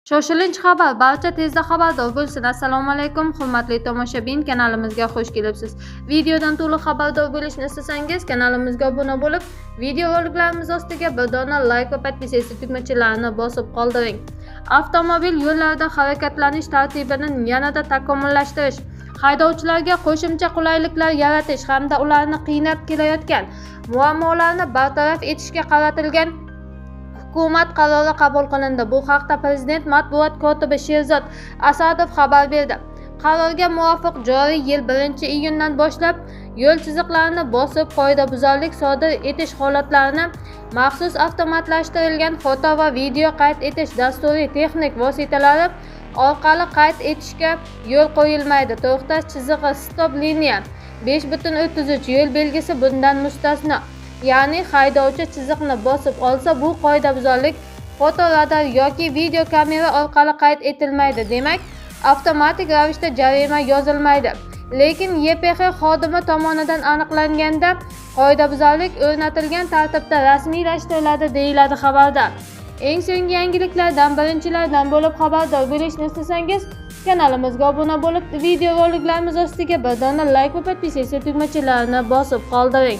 Shoshilinch xabar, barcha tezda xabardor bo'lsin. Assalomu alaykum, hurmatli tomoshabin, kanalimizga xush kelibsiz. Videodan to'liq xabardor bo'lishni istasangiz, kanalimizga obuna bo'lib, video roliklarimiz ostiga bir dona like va podpisatsiya tugmachalarini bosib qoldiring. Avtomobil yo'llarida harakatlanish tartibini yanada takomillashtirish, haydovchilarga qo'shimcha qulayliklar yaratish hamda ularni qiynab kelayotgan muammolarni bartaraf etishga qaratilgan hukumat qarori qabul qilindi. Bu haqda Prezident matbuot kotibi Sherzod Asadov xabar berdi. Qarorga muvofiq joriy yil 1-iyundan boshlab yo'l chiziqlarini bosib, qoidabuzarlik sodir etish holatlarini maxsus avtomatlashtirilgan foto va video qayd etish dasturiy texnik vositalari orqali qayd etishga yo'l qo'yilmaydi. To'xtash chizig'i stop liniya 5.33 yo'l belgisi bundan mustasno. Ya'ni haydovchi chiziqni bosib olsa, bu qoidabuzarlik fotoradar yoki video kamera orqali qayd etilmaydi. Demak, avtomatik ravishda jarima yozilmaydi. Lekin YPX xodimi tomonidan aniqlanganda qoidabuzarlik o'rnatilgan tartibda rasmiylashtiriladi, deyiladi xabarda. Eng so'nggi yangiliklardan birinchilardan bo'lib xabardor bo'lishni istasangiz, kanalimizga obuna bo'lib, video roliklarimiz ostiga bir dona like va podpisatsiya tugmachalarini bosib qoldiring.